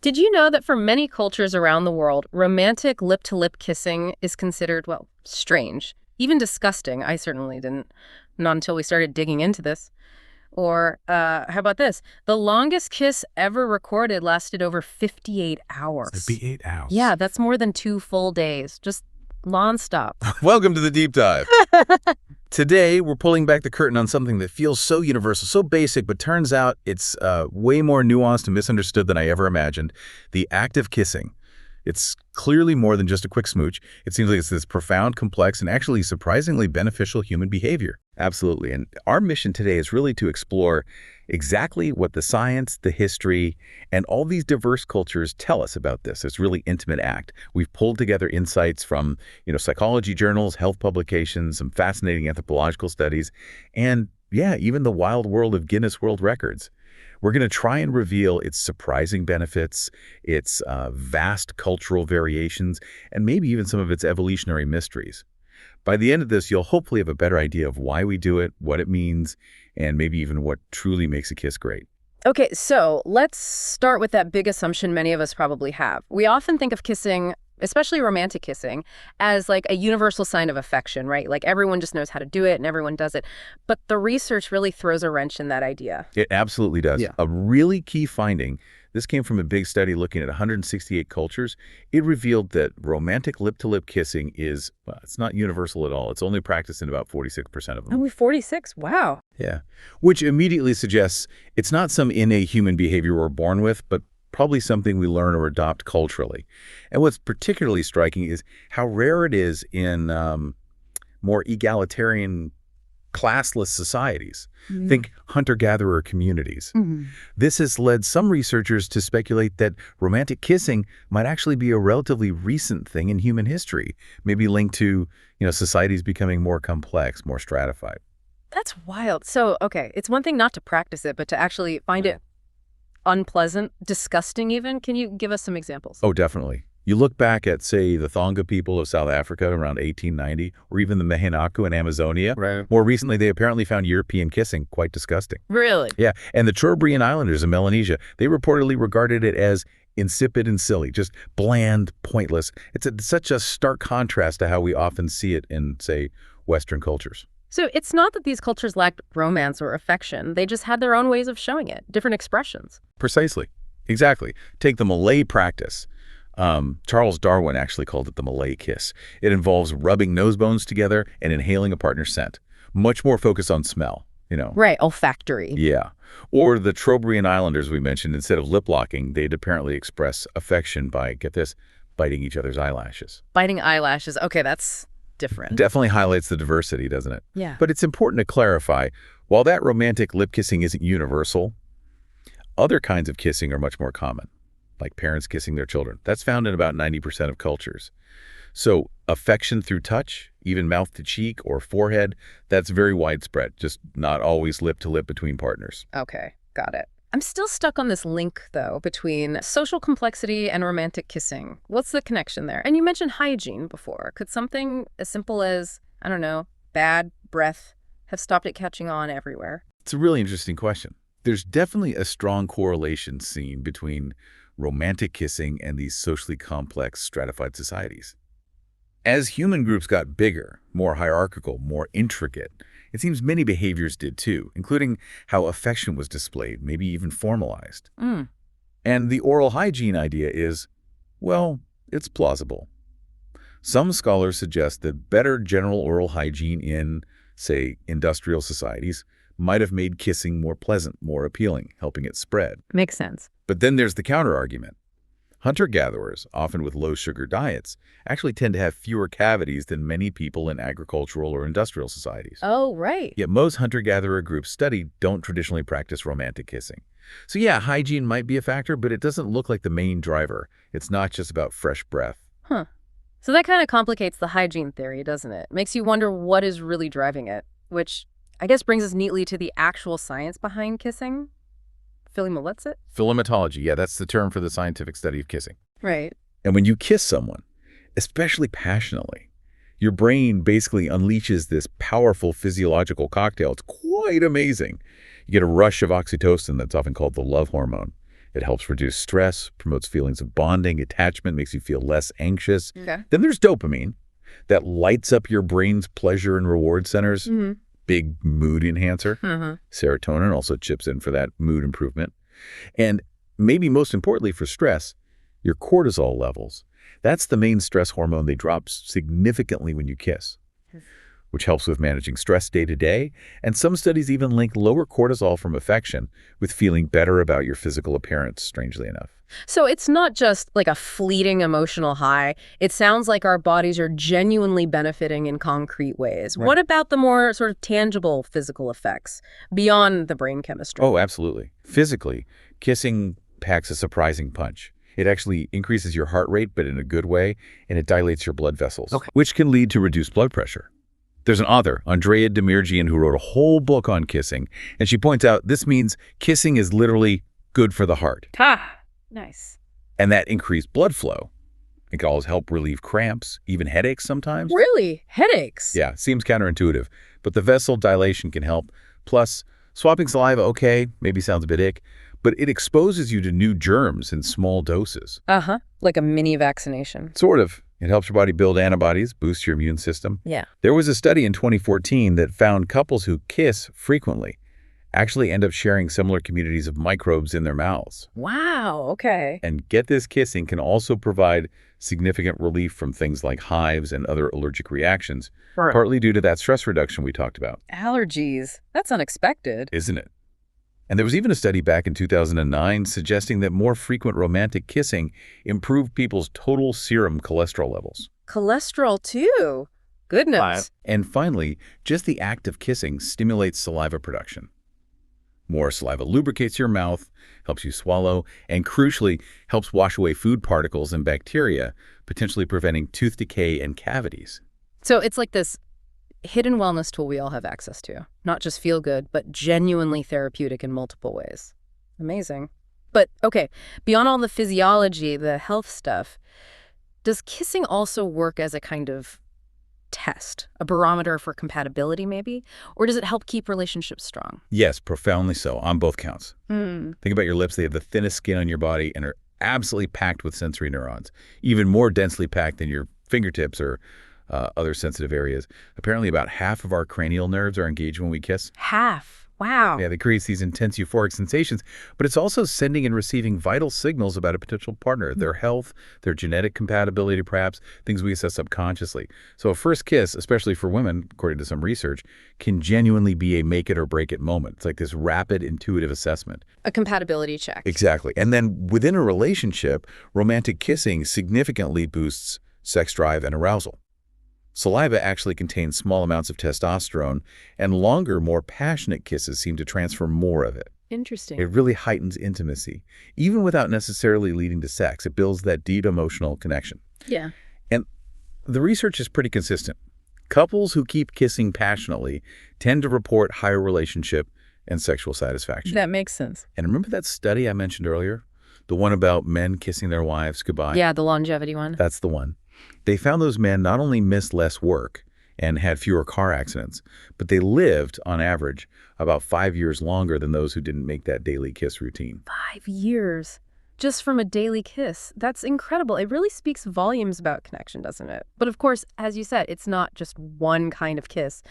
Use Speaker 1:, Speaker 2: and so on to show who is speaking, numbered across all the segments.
Speaker 1: Did you know that for many cultures around the world, romantic lip-to-lip kissing is considered, well, strange, even disgusting? I certainly didn't, not until we started digging into this. Or, how about this? The longest kiss ever recorded lasted over 58 hours.
Speaker 2: 58 hours.
Speaker 1: Yeah, that's more than 2 full days, just nonstop.
Speaker 2: Welcome to the Deep Dive. Today, we're pulling back the curtain on something that feels so universal, so basic, but turns out it's way more nuanced and misunderstood than I ever imagined. The act of kissing. It's clearly more than just a quick smooch. It seems like it's this profound, complex, and actually surprisingly beneficial human behavior. Absolutely. And our mission today is really to explore exactly what the science, the history, and all these diverse cultures tell us about this really intimate act. We've pulled together insights from, psychology journals, health publications, some fascinating anthropological studies, and yeah, even the wild world of Guinness World Records. We're going to try and reveal its surprising benefits, its vast cultural variations, and maybe even some of its evolutionary mysteries. By the end of this, you'll hopefully have a better idea of why we do it, what it means, and maybe even what truly makes a kiss great.
Speaker 1: Okay, so let's start with that big assumption many of us probably have. We often think of kissing, especially romantic kissing, as like a universal sign of affection, right? Like everyone just knows how to do it and everyone does it. But the research really throws a wrench in that idea.
Speaker 2: It absolutely does.
Speaker 1: Yeah.
Speaker 2: A really key finding, this came from a big study looking at 168 cultures. It revealed that romantic lip-to-lip kissing is, well, it's not universal at all. It's only practiced in about 46% of them.
Speaker 1: Only 46? Wow.
Speaker 2: Yeah. Which immediately suggests it's not some innate human behavior we're born with, but probably something we learn or adopt culturally. And what's particularly striking is how rare it is in more egalitarian, classless societies.
Speaker 1: Mm-hmm.
Speaker 2: Think hunter-gatherer communities.
Speaker 1: Mm-hmm.
Speaker 2: This has led some researchers to speculate that romantic kissing might actually be a relatively recent thing in human history, maybe linked to, societies becoming more complex, more stratified.
Speaker 1: That's wild. So, okay, it's one thing not to practice it, but to actually find it unpleasant, disgusting even. Can you give us some examples?
Speaker 2: Oh, definitely. You look back at, say, the Thonga people of South Africa around 1890, or even the Mehenaku in Amazonia.
Speaker 3: Right.
Speaker 2: More recently, they apparently found European kissing quite disgusting.
Speaker 1: Really?
Speaker 2: Yeah, and the Trobriand Islanders in Melanesia, they reportedly regarded it as insipid and silly, just bland, pointless. It's such a stark contrast to how we often see it in, say, Western cultures.
Speaker 1: So it's not that these cultures lacked romance or affection. They just had their own ways of showing it, different expressions.
Speaker 2: Precisely. Exactly. Take the Malay practice. Charles Darwin actually called it the Malay kiss. It involves rubbing nose bones together and inhaling a partner's scent. Much more focused on smell,
Speaker 1: Right, olfactory.
Speaker 2: Yeah. Or the Trobriand Islanders we mentioned, instead of lip-locking, they'd apparently express affection by, get this, biting each other's eyelashes.
Speaker 1: Biting eyelashes. Okay, that's different.
Speaker 2: Definitely highlights the diversity, doesn't it?
Speaker 1: Yeah.
Speaker 2: But it's important to clarify, while that romantic lip kissing isn't universal, other kinds of kissing are much more common, like parents kissing their children. That's found in about 90% of cultures. So affection through touch, even mouth to cheek or forehead, that's very widespread, just not always lip to lip between partners.
Speaker 1: Okay, got it. I'm still stuck on this link, though, between social complexity and romantic kissing. What's the connection there? And you mentioned hygiene before. Could something as simple as, I don't know, bad breath have stopped it catching on everywhere?
Speaker 2: It's a really interesting question. There's definitely a strong correlation seen between romantic kissing and these socially complex stratified societies. As human groups got bigger, more hierarchical, more intricate, it seems many behaviors did too, including how affection was displayed, maybe even formalized. And the oral hygiene idea is, well, it's plausible. Some scholars suggest that better general oral hygiene in, say, industrial societies might have made kissing more pleasant, more appealing, helping it spread.
Speaker 1: Makes sense.
Speaker 2: But then there's the counter-argument. Hunter-gatherers, often with low-sugar diets, actually tend to have fewer cavities than many people in agricultural or industrial societies.
Speaker 1: Oh, right.
Speaker 2: Yet most hunter-gatherer groups studied don't traditionally practice romantic kissing. So yeah, hygiene might be a factor, but it doesn't look like the main driver. It's not just about fresh breath.
Speaker 1: Huh. So that kind of complicates the hygiene theory, doesn't it? Makes you wonder what is really driving it, which I guess brings us neatly to the actual science behind kissing.
Speaker 2: Philematology, yeah, that's the term for the scientific study of kissing.
Speaker 1: Right.
Speaker 2: And when you kiss someone, especially passionately, your brain basically unleashes this powerful physiological cocktail. It's quite amazing. You get a rush of oxytocin that's often called the love hormone. It helps reduce stress, promotes feelings of bonding, attachment, makes you feel less anxious.
Speaker 1: Okay.
Speaker 2: Then there's dopamine that lights up your brain's pleasure and reward centers. Big mood enhancer. Serotonin also chips in for that mood improvement. And maybe most importantly for stress, your cortisol levels. That's the main stress hormone. They drop significantly when you kiss, which helps with managing stress day to day. And some studies even link lower cortisol from affection with feeling better about your physical appearance, strangely enough.
Speaker 1: So it's not just like a fleeting emotional high. It sounds like our bodies are genuinely benefiting in concrete ways.
Speaker 2: Right.
Speaker 1: What about the more sort of tangible physical effects beyond the brain chemistry?
Speaker 2: Oh, absolutely. Physically, kissing packs a surprising punch. It actually increases your heart rate, but in a good way, and it dilates your blood vessels, which can lead to reduced blood pressure. There's an author, Andrea Demirjian, who wrote a whole book on kissing, and she points out this means kissing is literally good for the heart.
Speaker 1: Nice.
Speaker 2: And that increased blood flow. It can always help relieve cramps, even headaches sometimes.
Speaker 1: Really? Headaches?
Speaker 2: Yeah, seems counterintuitive, but the vessel dilation can help. Plus, swapping saliva, okay, maybe sounds a bit ick, but it exposes you to new germs in small doses.
Speaker 1: Like a mini vaccination.
Speaker 2: Sort of. It helps your body build antibodies, boosts your immune system.
Speaker 1: Yeah.
Speaker 2: There was a study in 2014 that found couples who kiss frequently actually end up sharing similar communities of microbes in their mouths.
Speaker 1: Wow, okay.
Speaker 2: And get this, kissing can also provide significant relief from things like hives and other allergic reactions, partly due to that stress reduction we talked about.
Speaker 1: Allergies. That's unexpected.
Speaker 2: Isn't it? And there was even a study back in 2009 suggesting that more frequent romantic kissing improved people's total serum cholesterol levels.
Speaker 1: Cholesterol, too. Goodness.
Speaker 2: And finally, just the act of kissing stimulates saliva production. More saliva lubricates your mouth, helps you swallow, and crucially, helps wash away food particles and bacteria, potentially preventing tooth decay and cavities.
Speaker 1: So it's like this hidden wellness tool we all have access to. Not just feel good, but genuinely therapeutic in multiple ways. Amazing. But, okay, beyond all the physiology, the health stuff, does kissing also work as a kind of test, a barometer for compatibility maybe? Or does it help keep relationships strong?
Speaker 2: Yes, profoundly so, on both counts. Think about your lips. They have the thinnest skin on your body and are absolutely packed with sensory neurons, even more densely packed than your fingertips or other sensitive areas. Apparently about half of our cranial nerves are engaged when we kiss.
Speaker 1: Half. Wow.
Speaker 2: Yeah, they create these intense euphoric sensations, but it's also sending and receiving vital signals about a potential partner, their health, their genetic compatibility perhaps, things we assess subconsciously. So a first kiss, especially for women, according to some research, can genuinely be a make it or break it moment. It's like this rapid intuitive assessment.
Speaker 1: A compatibility check.
Speaker 2: Exactly. And then within a relationship, romantic kissing significantly boosts sex drive and arousal. Saliva actually contains small amounts of testosterone, and longer, more passionate kisses seem to transfer more of it.
Speaker 1: Interesting.
Speaker 2: It really heightens intimacy, even without necessarily leading to sex. It builds that deep emotional connection.
Speaker 1: Yeah.
Speaker 2: And the research is pretty consistent. Couples who keep kissing passionately tend to report higher relationship and sexual satisfaction.
Speaker 1: That makes sense.
Speaker 2: And remember that study I mentioned earlier? The one about men kissing their wives goodbye?
Speaker 1: Yeah, the longevity one.
Speaker 2: That's the one. They found those men not only missed less work and had fewer car accidents, but they lived, on average, about 5 years longer than those who didn't make that daily kiss routine.
Speaker 1: 5 years just from a daily kiss. That's incredible. It really speaks volumes about connection, doesn't it? But of course, as you said, it's not just one kind of kiss.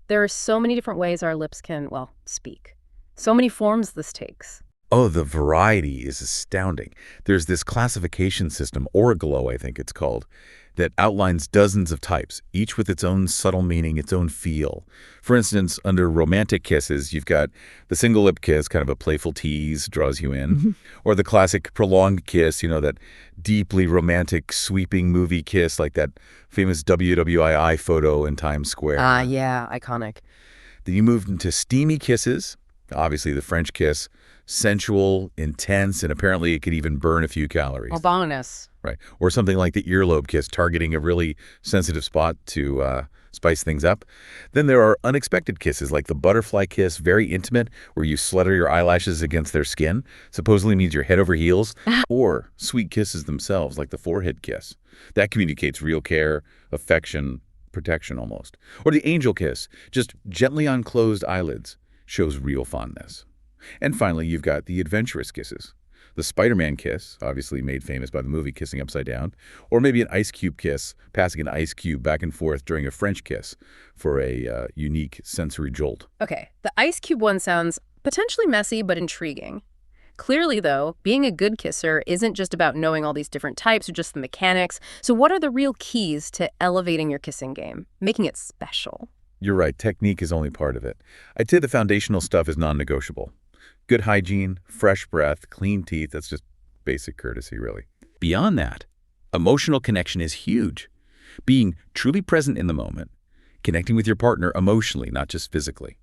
Speaker 1: There are so many different ways our lips can, well, speak. So many forms this takes.
Speaker 2: Oh, the variety is astounding. There's this classification system, Orglow, I think it's called, that outlines dozens of types, each with its own subtle meaning, its own feel. For instance, under romantic kisses, you've got the single lip kiss, kind of a playful tease, draws you in, or the classic prolonged kiss, you know, that deeply romantic, sweeping movie kiss, like that famous WWII photo in Times Square.
Speaker 1: Yeah, iconic.
Speaker 2: Then you moved into steamy kisses, obviously the French kiss, sensual, intense, and apparently it could even burn a few calories.
Speaker 1: Bonus.
Speaker 2: Right. Or something like the earlobe kiss, targeting a really sensitive spot to spice things up. Then there are unexpected kisses, like the butterfly kiss, very intimate, where you flutter your eyelashes against their skin, supposedly means you're head over heels. Or sweet kisses themselves, like the forehead kiss. That communicates real care, affection, protection almost. Or the angel kiss, just gently on closed eyelids, shows real fondness. And finally, you've got the adventurous kisses. The Spider-Man kiss, obviously made famous by the movie Kissing Upside Down, or maybe an ice cube kiss, passing an ice cube back and forth during a French kiss for a unique sensory jolt.
Speaker 1: Okay, the ice cube one sounds potentially messy but intriguing. Clearly, though, being a good kisser isn't just about knowing all these different types or just the mechanics. So what are the real keys to elevating your kissing game, making it special?
Speaker 2: You're right, technique is only part of it. I'd say the foundational stuff is non-negotiable. Good hygiene, fresh breath, clean teeth, that's just basic courtesy, really. Beyond that, emotional connection is huge. Being truly present in the moment, connecting with your partner emotionally, not just physically.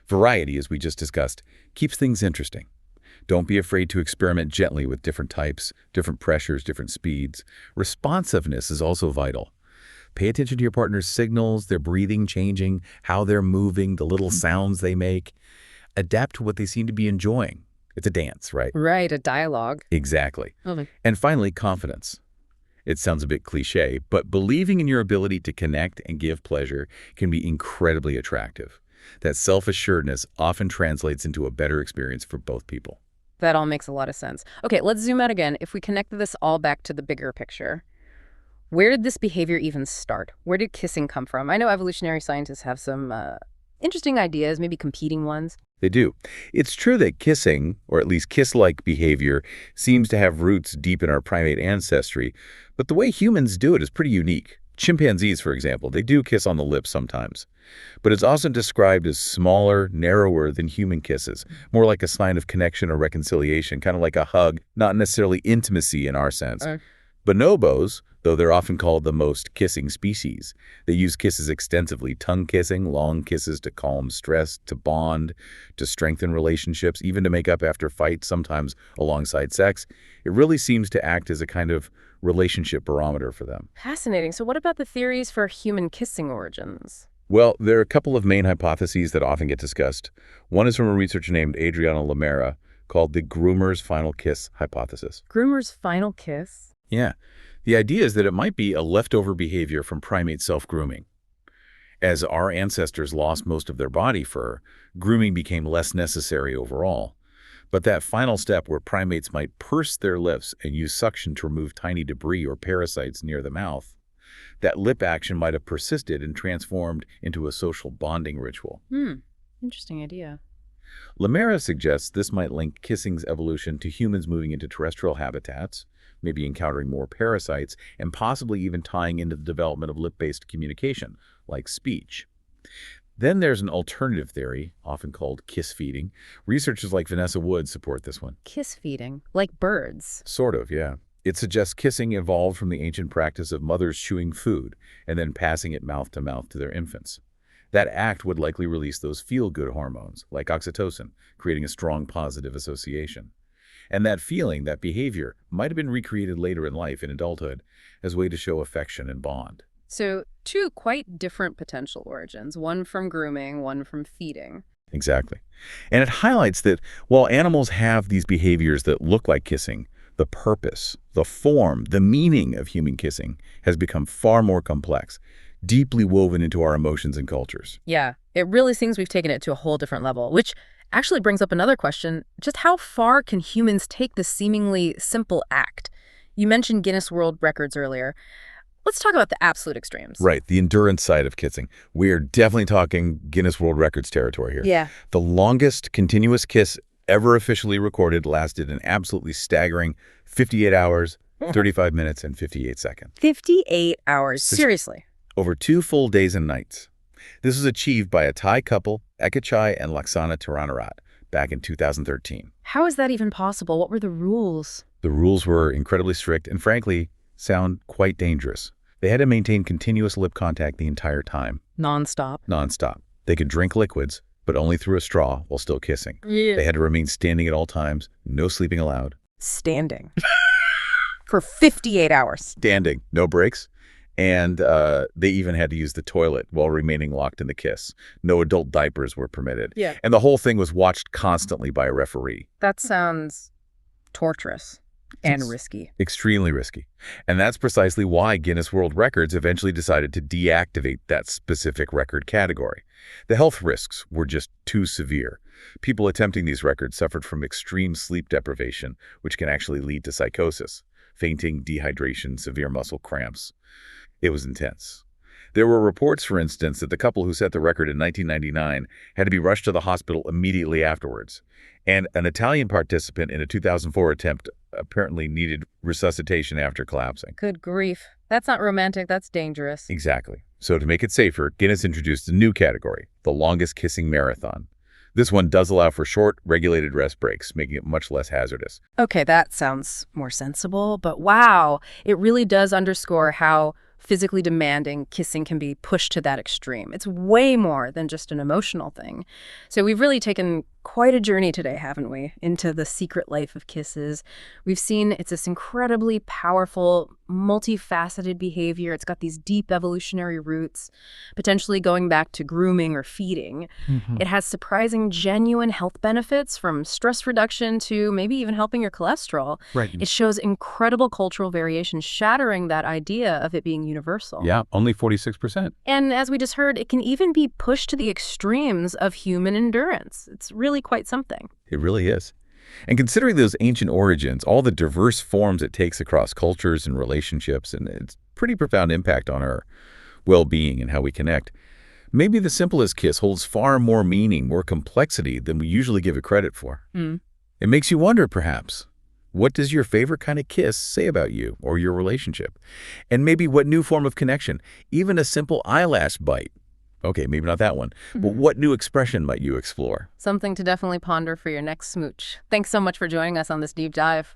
Speaker 2: Variety, as we just discussed, keeps things interesting. Don't be afraid to experiment gently with different types, different pressures, different speeds. Responsiveness is also vital. Pay attention to your partner's signals, their breathing changing, how they're moving, the little sounds they make. Adapt to what they seem to be enjoying. It's a dance, right?
Speaker 1: Right, a dialogue.
Speaker 2: Exactly.
Speaker 1: Okay.
Speaker 2: And finally, confidence. It sounds a bit cliche, but believing in your ability to connect and give pleasure can be incredibly attractive. That self-assuredness often translates into a better experience for both people.
Speaker 1: That all makes a lot of sense. Okay, let's zoom out again. If we connect this all back to the bigger picture, where did this behavior even start? Where did kissing come from? I know evolutionary scientists have some interesting ideas, maybe competing ones.
Speaker 2: They do. It's true that kissing, or at least kiss-like behavior, seems to have roots deep in our primate ancestry, but the way humans do it is pretty unique. Chimpanzees, for example, they do kiss on the lips sometimes, but it's often described as smaller, narrower than human kisses, more like a sign of connection or reconciliation, kind of like a hug, not necessarily intimacy in our sense. Bonobos, though they're often called the most kissing species, they use kisses extensively, tongue kissing, long kisses to calm stress, to bond, to strengthen relationships, even to make up after fights, sometimes alongside sex. It really seems to act as a kind of relationship barometer for them.
Speaker 1: Fascinating. So what about the theories for human kissing origins?
Speaker 2: Well, there are a couple of main hypotheses that often get discussed. One is from a researcher named Adriana Lamera called the groomer's final kiss hypothesis.
Speaker 1: Groomer's final kiss?
Speaker 2: Yeah. The idea is that it might be a leftover behavior from primate self-grooming. As our ancestors lost most of their body fur, grooming became less necessary overall. But that final step where primates might purse their lips and use suction to remove tiny debris or parasites near the mouth, that lip action might have persisted and transformed into a social bonding ritual.
Speaker 1: Interesting idea.
Speaker 2: Lamera suggests this might link kissing's evolution to humans moving into terrestrial habitats, maybe encountering more parasites, and possibly even tying into the development of lip-based communication, like speech. Then there's an alternative theory, often called kiss feeding. Researchers like Vanessa Wood support this one.
Speaker 1: Kiss feeding, like birds.
Speaker 2: Sort of, yeah. It suggests kissing evolved from the ancient practice of mothers chewing food and then passing it mouth to mouth to their infants. That act would likely release those feel-good hormones, like oxytocin, creating a strong positive association. And that feeling, that behavior, might have been recreated later in life, in adulthood, as a way to show affection and bond.
Speaker 1: So, two quite different potential origins, one from grooming, one from feeding.
Speaker 2: Exactly. And it highlights that while animals have these behaviors that look like kissing, the purpose, the form, the meaning of human kissing has become far more complex, deeply woven into our emotions and cultures.
Speaker 1: Yeah, it really seems we've taken it to a whole different level, which actually brings up another question. Just how far can humans take this seemingly simple act? You mentioned Guinness World Records earlier. Let's talk about the absolute extremes.
Speaker 2: Right, the endurance side of kissing. We are definitely talking Guinness World Records territory here.
Speaker 1: Yeah.
Speaker 2: The longest continuous kiss ever officially recorded lasted an absolutely staggering 58 hours, 35 minutes, and 58 seconds.
Speaker 1: 58 hours. Seriously.
Speaker 2: Over 2 full days and nights. This was achieved by a Thai couple, Ekachai and Laksana Tiranarat, back in 2013.
Speaker 1: How is that even possible? What were the rules?
Speaker 2: The rules were incredibly strict and, frankly, sound quite dangerous. They had to maintain continuous lip contact the entire time.
Speaker 1: Non-stop?
Speaker 2: Non-stop. They could drink liquids, but only through a straw while still kissing.
Speaker 1: Yeah.
Speaker 2: They had to remain standing at all times, no sleeping allowed.
Speaker 1: Standing. For 58 hours.
Speaker 2: Standing, no breaks. And they even had to use the toilet while remaining locked in the kiss. No adult diapers were permitted.
Speaker 1: Yeah.
Speaker 2: And the whole thing was watched constantly by a referee.
Speaker 1: That sounds torturous and risky.
Speaker 2: Extremely risky. And that's precisely why Guinness World Records eventually decided to deactivate that specific record category. The health risks were just too severe. People attempting these records suffered from extreme sleep deprivation, which can actually lead to psychosis, fainting, dehydration, severe muscle cramps. It was intense. There were reports, for instance, that the couple who set the record in 1999 had to be rushed to the hospital immediately afterwards. And an Italian participant in a 2004 attempt apparently needed resuscitation after collapsing.
Speaker 1: Good grief. That's not romantic, that's dangerous.
Speaker 2: Exactly. So to make it safer, Guinness introduced a new category, the longest kissing marathon. This one does allow for short, regulated rest breaks, making it much less hazardous.
Speaker 1: Okay, that sounds more sensible, but wow, it really does underscore how physically demanding kissing can be pushed to that extreme. It's way more than just an emotional thing. So we've really taken quite a journey today, haven't we, into the secret life of kisses. We've seen it's this incredibly powerful, multifaceted behavior. It's got these deep evolutionary roots, potentially going back to grooming or feeding. It has surprising, genuine health benefits, from stress reduction to maybe even helping your cholesterol.
Speaker 2: Right.
Speaker 1: It shows incredible cultural variation, shattering that idea of it being universal.
Speaker 2: Yeah, only 46%.
Speaker 1: And as we just heard, it can even be pushed to the extremes of human endurance. It's really quite something.
Speaker 2: It really is. And considering those ancient origins, all the diverse forms it takes across cultures and relationships, and its pretty profound impact on our well-being and how we connect, maybe the simplest kiss holds far more meaning, more complexity than we usually give it credit for. It makes you wonder, perhaps, what does your favorite kind of kiss say about you or your relationship? And maybe what new form of connection, even a simple eyelash bite. Okay, maybe not that one, but what new expression might you explore?
Speaker 1: Something to definitely ponder for your next smooch. Thanks so much for joining us on this deep dive.